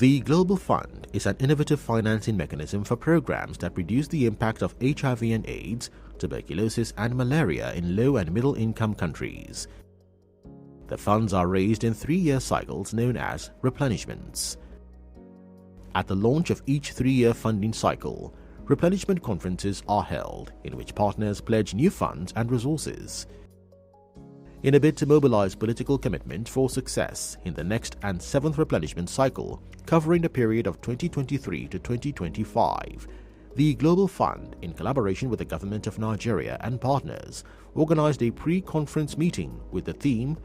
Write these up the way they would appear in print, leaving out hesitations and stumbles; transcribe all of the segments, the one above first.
The Global Fund is an innovative financing mechanism for programs that reduce the impact of HIV and AIDS, tuberculosis and malaria in low and middle income countries. The funds are raised in 3-year cycles known as replenishments. At the launch of each 3-year funding cycle, replenishment conferences are held in which partners pledge new funds and resources. In a bid to mobilize political commitment for success in the next and 7th replenishment cycle, covering the period of 2023 to 2025, the Global Fund, in collaboration with the Government of Nigeria and partners, organized a pre-conference meeting with the theme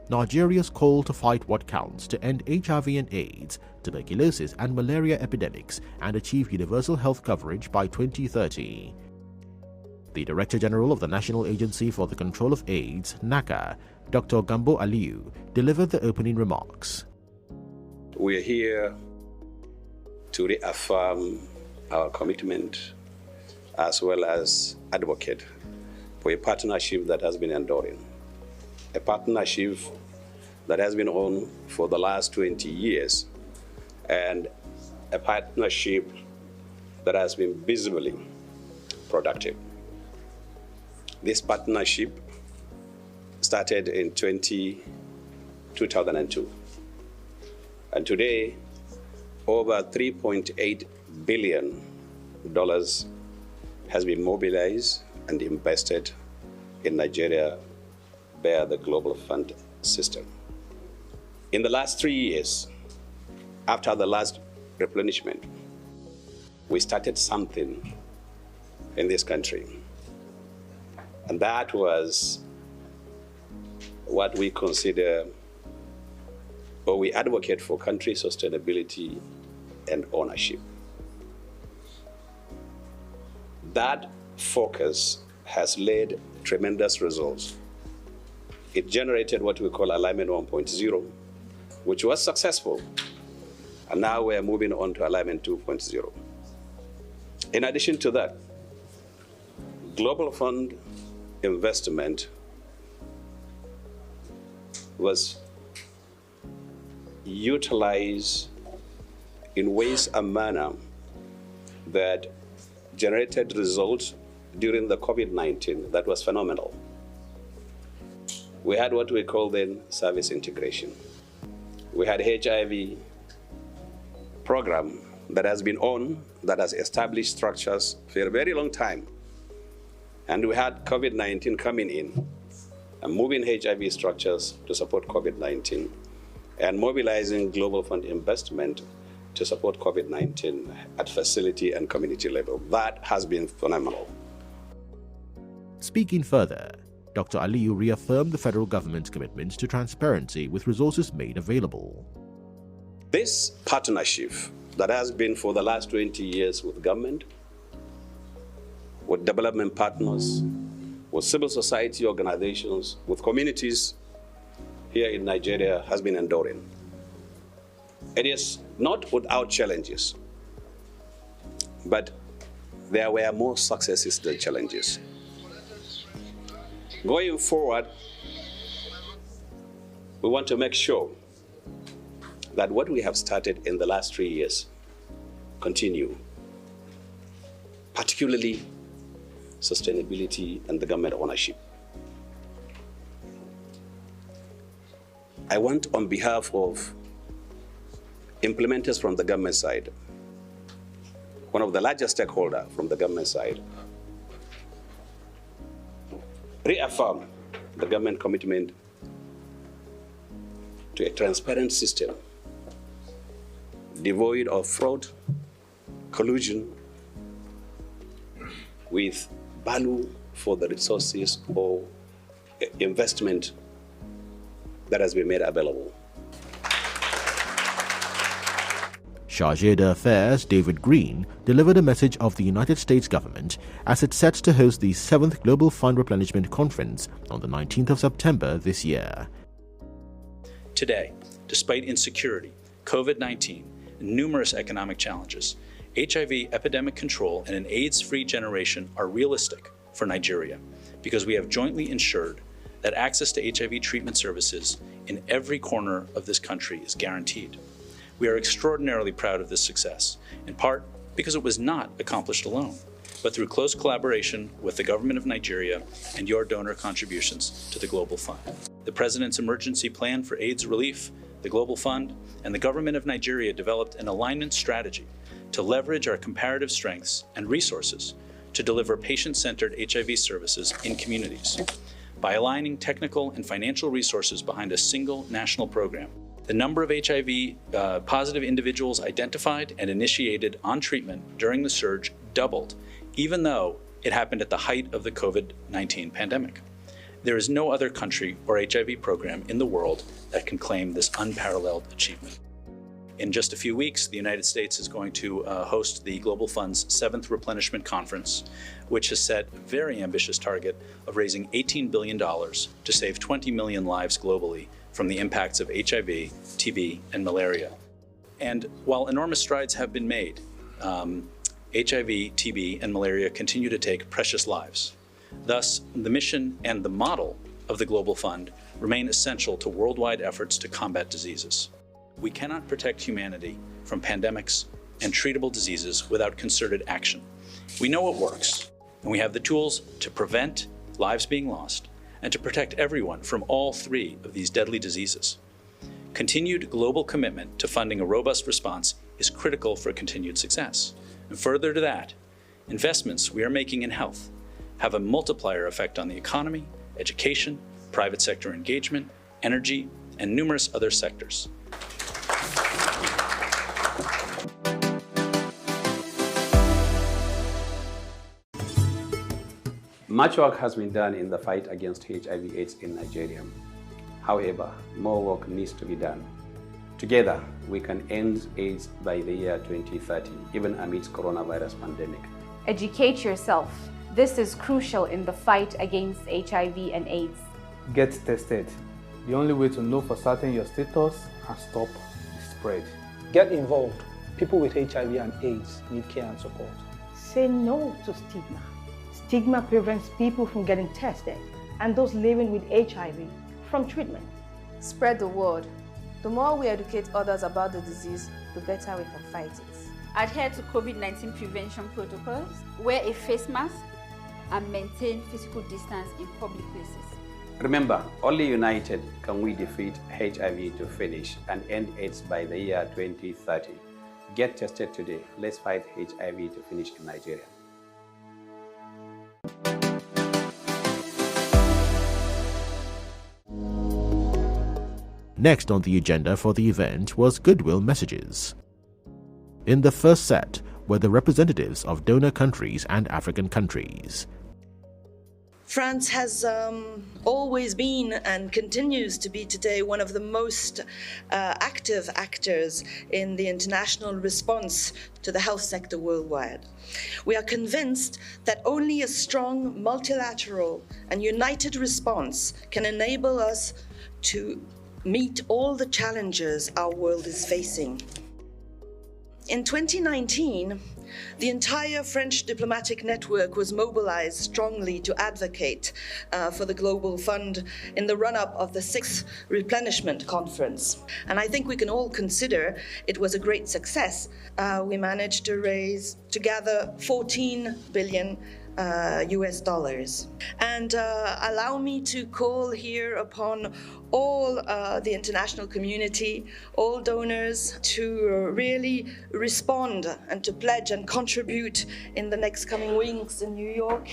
Nigeria's Call to Fight What Counts to End HIV and AIDS, Tuberculosis and Malaria Epidemics and Achieve Universal Health Coverage by 2030. The Director General of the National Agency for the Control of AIDS, NACA, Dr. Gambo Aliyu, delivered the opening remarks. We are here to reaffirm our commitment as well as advocate for a partnership that has been enduring, a partnership that has been on for the last 20 years, and a partnership that has been visibly productive. This partnership started in 2002, and today over $3.8 billion has been mobilized and invested in Nigeria via the Global Fund system. In the last 3 years, after the last replenishment, we started something in this country. And that was what we consider, or we advocate for, country sustainability and ownership. That focus has led tremendous results. It generated what we call Alignment 1.0, which was successful. And now we're moving on to Alignment 2.0. In addition to that, Global Fund investment was utilized in ways and manner that generated results during the COVID-19 that was phenomenal. We had what we call then service integration. We had HIV program that has been on, that has established structures for a very long time. And we had COVID-19 coming in and moving HIV structures to support COVID-19 and mobilizing Global Fund investment to support COVID-19 at facility and community level. That has been phenomenal. Speaking further, Dr. Aliyu reaffirmed the federal government's commitment to transparency with resources made available. This partnership that has been for the last 20 years with government, with development partners, with civil society organizations, with communities here in Nigeria has been enduring. It is not without challenges, but there were more successes than challenges. Going forward, we want to make sure that what we have started in the last 3 years continue, particularly sustainability and the government ownership. I want, on behalf of implementers from the government side, one of the largest stakeholders from the government side, reaffirm the government commitment to a transparent system devoid of fraud, collusion, with value for the resources or investment that has been made available. Chargé d'Affaires David Green delivered a message of the United States government as it sets to host the 7th Global Fund Replenishment Conference on the 19th of September this year. Today, despite insecurity, COVID-19, and numerous economic challenges, HIV epidemic control and an AIDS-free generation are realistic for Nigeria because we have jointly ensured that access to HIV treatment services in every corner of this country is guaranteed. We are extraordinarily proud of this success, in part because it was not accomplished alone, but through close collaboration with the government of Nigeria and your donor contributions to the Global Fund. The President's Emergency Plan for AIDS Relief, the Global Fund, and the government of Nigeria developed an alignment strategy to leverage our comparative strengths and resources to deliver patient-centered HIV services in communities. By aligning technical and financial resources behind a single national program, the number of HIV positive individuals identified and initiated on treatment during the surge doubled, even though it happened at the height of the COVID-19 pandemic. There is no other country or HIV program in the world that can claim this unparalleled achievement. In just a few weeks, the United States is going to host the Global Fund's 7th Replenishment Conference, which has set a very ambitious target of raising $18 billion to save 20 million lives globally from the impacts of HIV, TB, and malaria. And while enormous strides have been made, HIV, TB, and malaria continue to take precious lives. Thus, the mission and the model of the Global Fund remain essential to worldwide efforts to combat diseases. We cannot protect humanity from pandemics and treatable diseases without concerted action. We know what works, and we have the tools to prevent lives being lost and to protect everyone from all three of these deadly diseases. Continued global commitment to funding a robust response is critical for continued success. And further to that, investments we are making in health have a multiplier effect on the economy, education, private sector engagement, energy, and numerous other sectors. Much work has been done in the fight against HIV/AIDS in Nigeria. However, more work needs to be done. Together, we can end AIDS by the year 2030, even amidst coronavirus pandemic. Educate yourself. This is crucial in the fight against HIV and AIDS. Get tested. The only way to know for certain your status and stop the spread. Get involved. People with HIV and AIDS need care and support. Say no to stigma. Stigma prevents people from getting tested and those living with HIV from treatment. Spread the word. The more we educate others about the disease, the better we can fight it. Adhere to COVID-19 prevention protocols, wear a face mask, and maintain physical distance in public places. Remember, only united can we defeat HIV to finish and end AIDS by the year 2030. Get tested today. Let's fight HIV to finish in Nigeria. Next on the agenda for the event was goodwill messages. In the first set were the representatives of donor countries and African countries. France has always been and continues to be today one of the most active actors in the international response to the health sector worldwide. We are convinced that only a strong, multilateral and united response can enable us to meet all the challenges our world is facing. In 2019, the entire French diplomatic network was mobilized strongly to advocate for the Global Fund in the run-up of the 6th Replenishment Conference. And I think we can all consider it was a great success. We managed to gather 14 billion US dollars. And allow me to call here upon all the international community, all donors, to really respond and to pledge and contribute in the next coming weeks in New York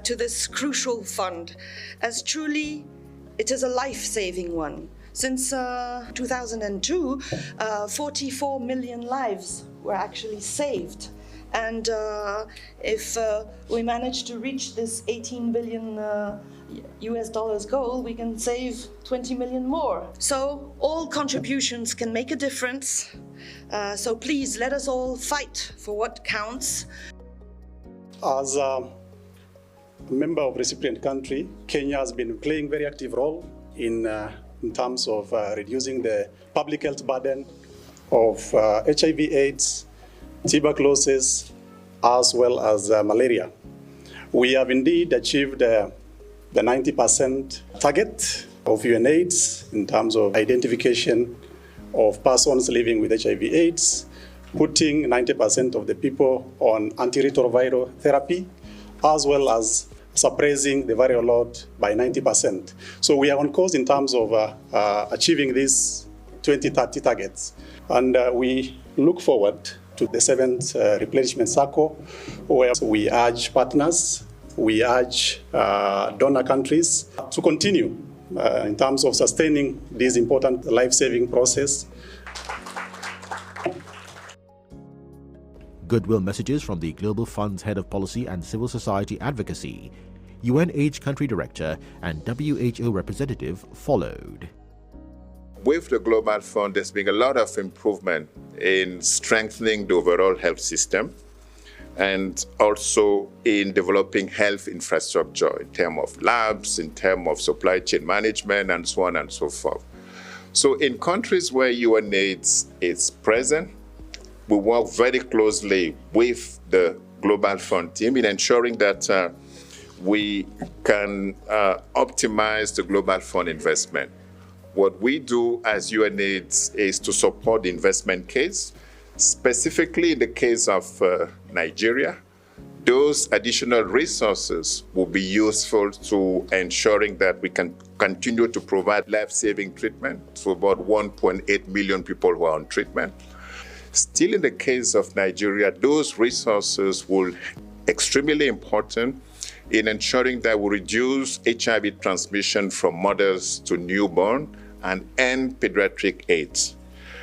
to this crucial fund, as truly it is a life-saving one. Since 2002, 44 million lives were actually saved. And if we manage to reach this 18 billion US dollars goal, we can save 20 million more. So all contributions can make a difference. So please let us all fight for what counts. As a member of recipient country, Kenya has been playing a very active role in terms of reducing the public health burden of HIV/AIDS, tuberculosis, as well as malaria. We have indeed achieved the 90% target of UNAIDS in terms of identification of persons living with HIV/AIDS, putting 90% of the people on antiretroviral therapy, as well as suppressing the viral load by 90%. So we are on course in terms of achieving these 2030 targets. And we look forward to the 7th replenishment cycle, where we urge partners, we urge donor countries to continue in terms of sustaining this important life-saving process. Goodwill messages from the Global Fund's Head of Policy and Civil Society Advocacy, UNAIDS Country Director, and WHO representative followed. With the Global Fund, there's been a lot of improvement in strengthening the overall health system and also in developing health infrastructure in terms of labs, in terms of supply chain management, and so on and so forth. So in countries where UNAIDS is present, we work very closely with the Global Fund team in ensuring that we can optimize the Global Fund investment. What we do as UNAIDS is to support the investment case. Specifically in the case of Nigeria, those additional resources will be useful to ensuring that we can continue to provide life-saving treatment to about 1.8 million people who are on treatment. Still in the case of Nigeria, those resources will be extremely important in ensuring that we reduce HIV transmission from mothers to newborn and end pediatric AIDS.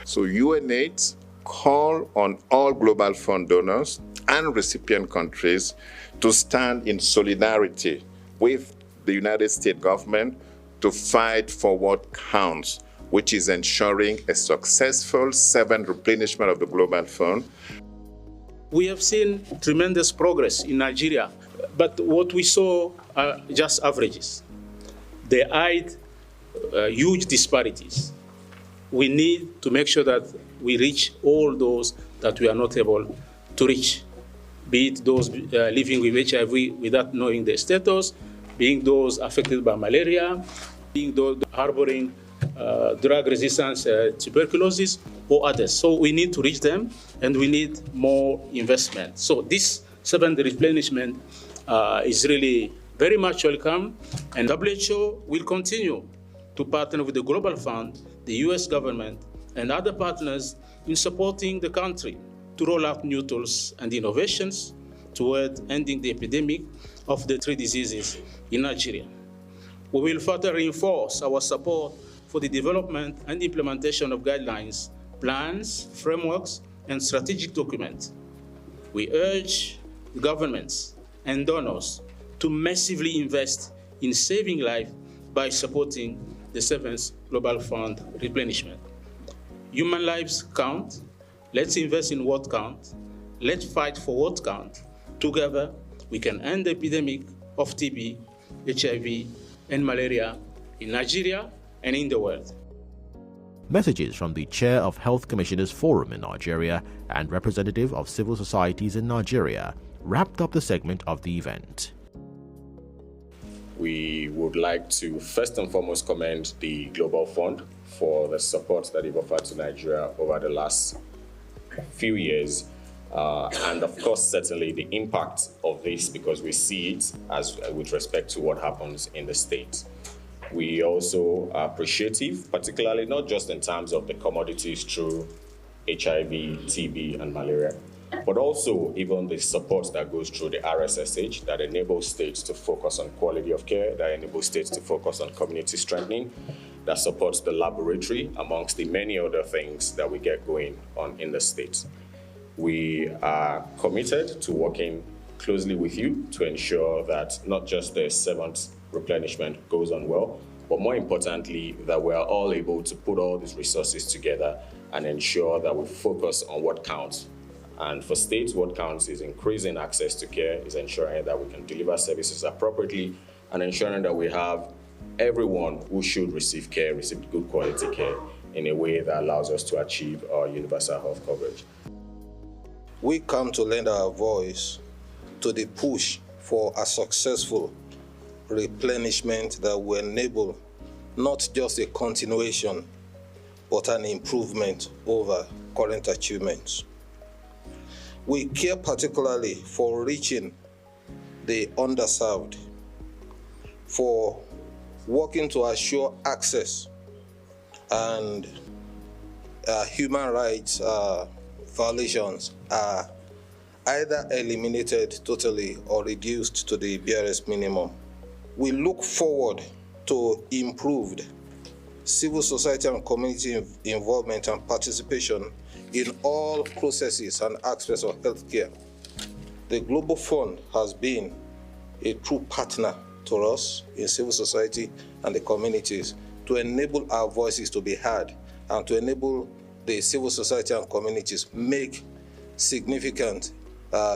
So UNAIDS call on all Global Fund donors and recipient countries to stand in solidarity with the United States government to fight for what counts, which is ensuring a successful 7th replenishment of the Global Fund. We have seen tremendous progress in Nigeria, but what we saw are just averages. They hide huge disparities. We need to make sure that we reach all those that we are not able to reach, be it those living with HIV without knowing their status, being those affected by malaria, being those harboring drug resistance, tuberculosis, or others. So we need to reach them, and we need more investment. So this 7th replenishment is really very much welcome, and WHO will continue to partner with the Global Fund, the US government, and other partners in supporting the country to roll out new tools and innovations toward ending the epidemic of the 3 diseases in Nigeria. We will further reinforce our support for the development and implementation of guidelines, plans, frameworks, and strategic documents. We urge governments and donors to massively invest in saving life by supporting the 7th Global Fund replenishment. Human lives count. Let's invest in what counts. Let's fight for what counts. Together, we can end the epidemic of TB, HIV, and malaria in Nigeria and in the world. Messages from the Chair of Health Commissioners Forum in Nigeria and representative of civil societies in Nigeria wrapped up the segment of the event. We would like to first and foremost commend the Global Fund for the support that they've offered to Nigeria over the last few years. And of course, certainly the impact of this, because we see it as with respect to what happens in the States. We also are appreciative, particularly not just in terms of the commodities through HIV, TB, and malaria, but also even the support that goes through the RSSH that enables states to focus on quality of care, that enables states to focus on community strengthening, that supports the laboratory, amongst the many other things that we get going on in the states. We are committed to working closely with you to ensure that not just the 7th replenishment goes on well, but more importantly, that we are all able to put all these resources together and ensure that we focus on what counts. And for states, what counts is increasing access to care, is ensuring that we can deliver services appropriately, and ensuring that we have everyone who should receive care, receive good quality care in a way that allows us to achieve our universal health coverage. We come to lend our voice to the push for a successful replenishment that will enable not just a continuation, but an improvement over current achievements. We care particularly for reaching the underserved, for working to assure access and human rights violations are either eliminated totally or reduced to the barest minimum. We look forward to improved civil society and community involvement and participation in all processes and aspects of healthcare. The Global Fund has been a true partner to us in civil society and the communities to enable our voices to be heard and to enable the civil society and communities make significant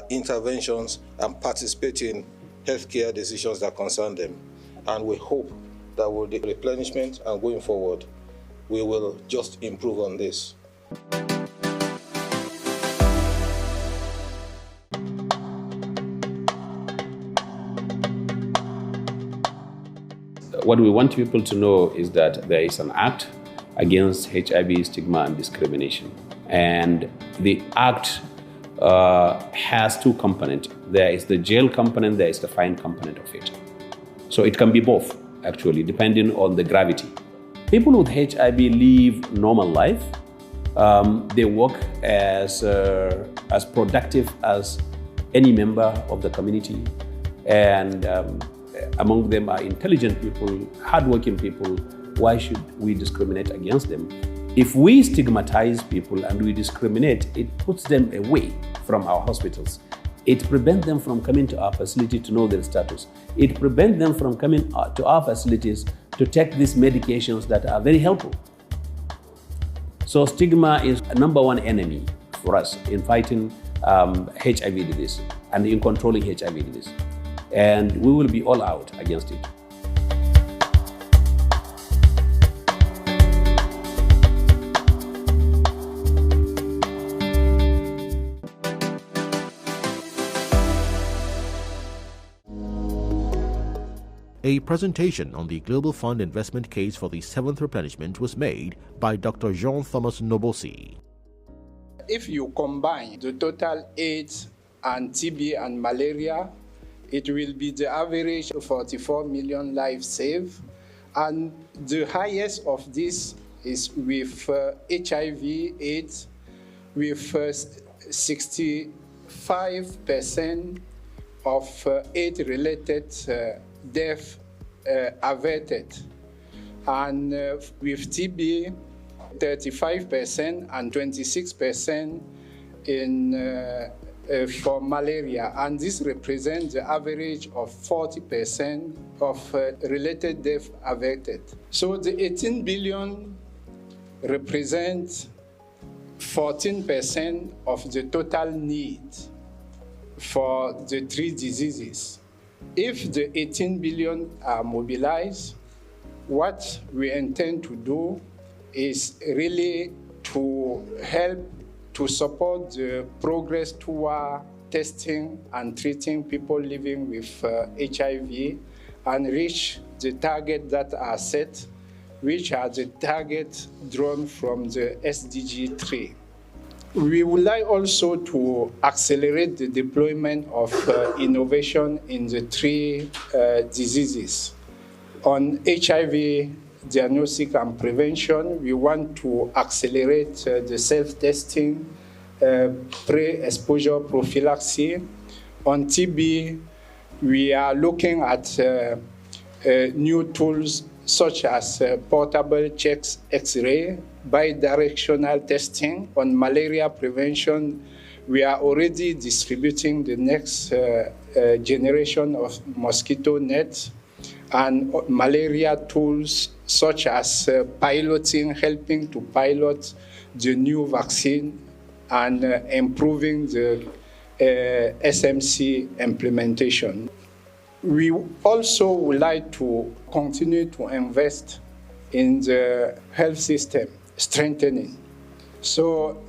interventions and participate in healthcare decisions that concern them. And we hope that with the replenishment and going forward, we will just improve on this. What we want people to know is that there is an act against HIV stigma and discrimination. And the act has two components. There is the jail component, there is the fine component of it. So it can be both, actually, depending on the gravity. People with HIV live normal life. They work as productive as any member of the community. And among them are intelligent people, hardworking people. Why should we discriminate against them? If we stigmatize people and we discriminate, it puts them away from our hospitals. It prevents them from coming to our facility to know their status. It prevents them from coming to our facilities to take these medications that are very helpful. So stigma is a number one enemy for us in fighting HIV disease and in controlling HIV disease. And we will be all out against it. A presentation on the Global Fund investment case for the 7th replenishment was made by Dr. Jean-Thomas Nobosi. If you combine the total AIDS and TB and malaria, it will be the average of 44 million lives saved. And the highest of this is with HIV AIDS, with 65% of AIDS-related death averted. And with TB, 35% and 26% for malaria, and this represents the average of 40% of related death averted. So the 18 billion represents 14% of the total need for the three diseases. If the 18 billion are mobilized, what we intend to do is really to help to support the progress toward testing and treating people living with HIV and reach the targets that are set, which are the targets drawn from the SDG 3. We would like also to accelerate the deployment of innovation in the three diseases. On HIV diagnostic and prevention, we want to accelerate the self-testing, pre-exposure prophylaxis. On TB, we are looking at new tools such as portable chest X-ray, bidirectional testing. On malaria prevention, we are already distributing the next generation of mosquito nets and malaria tools such as helping to pilot the new vaccine and improving the SMC implementation. We also would like to continue to invest in the health system, strengthening. So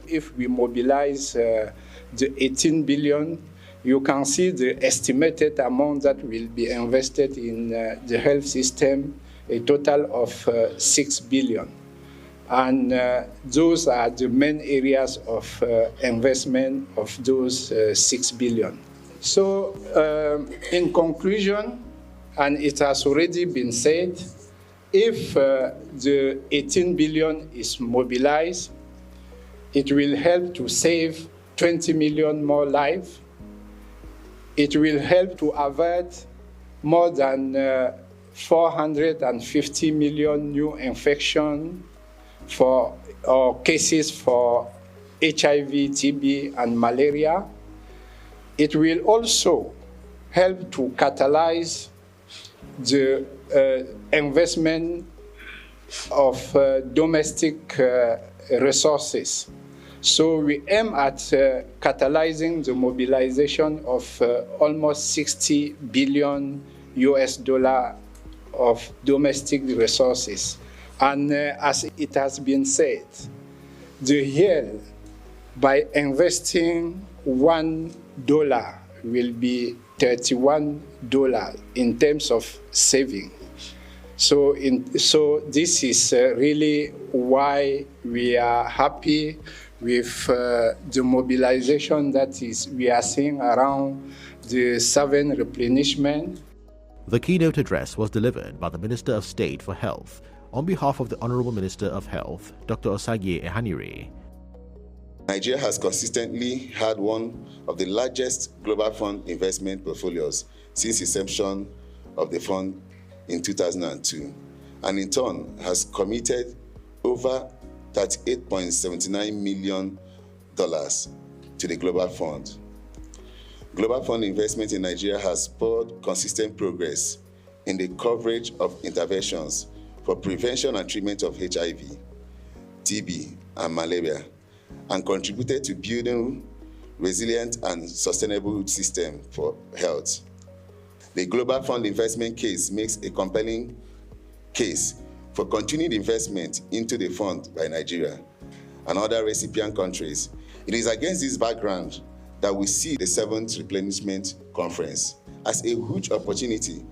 if we mobilize the 18 billion, you can see the estimated amount that will be invested in the health system, a total of 6 billion. And those are the main areas of investment of those 6 billion. So in conclusion, and it has already been said, if the 18 billion is mobilized, it will help to save 20 million more lives. It will help to avert more than 450 million new infections or cases for HIV, TB, and malaria. It will also help to catalyze the investment of domestic resources. So we aim at catalyzing the mobilization of almost 60 billion US dollar of domestic resources. And as it has been said, the yield by investing $1 will be $31 in terms of saving. So this is really why we are happy with the mobilization that we are seeing around the 7 replenishment. The keynote address was delivered by the Minister of State for Health on behalf of the Honorable Minister of Health, Dr. Osagie Ehanire. Nigeria has consistently had one of the largest global fund investment portfolios since inception of the fund in 2002, and in turn has committed over $38.79 million to the Global Fund. Global Fund investment in Nigeria has spurred consistent progress in the coverage of interventions for prevention and treatment of HIV, TB, and malaria, and contributed to building resilient and sustainable system for health. The Global Fund investment case makes a compelling case for continued investment into the fund by Nigeria and other recipient countries. It is against this background that we see the 7th Replenishment Conference as a huge opportunity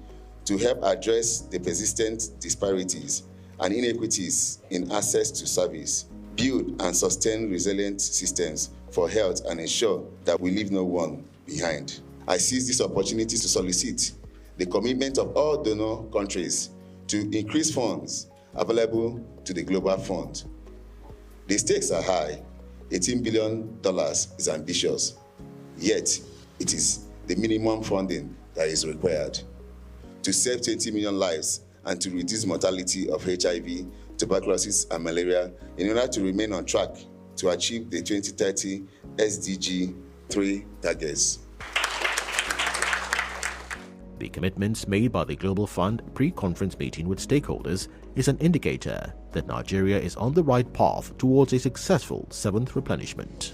to help address the persistent disparities and inequities in access to service, build and sustain resilient systems for health, and ensure that we leave no one behind. I seize this opportunity to solicit the commitment of all donor countries to increase funds available to the Global Fund. The stakes are high. $18 billion is ambitious, yet it is the minimum funding that is required to save 20 million lives and to reduce mortality of HIV, tuberculosis, and malaria in order to remain on track to achieve the 2030 SDG 3 targets. The commitments made by the Global Fund pre-conference meeting with stakeholders is an indicator that Nigeria is on the right path towards a successful 7th replenishment.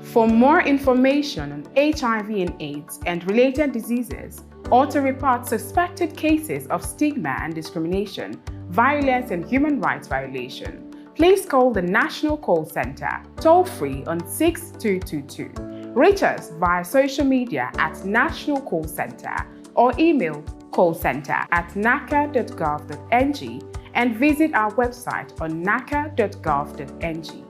For more information on HIV and AIDS and related diseases, or to report suspected cases of stigma and discrimination, violence and human rights violation, please call the National Call Center toll-free on 6222. Reach us via social media at National Call Center or email callcenter@naca.gov.ng and visit our website on naca.gov.ng.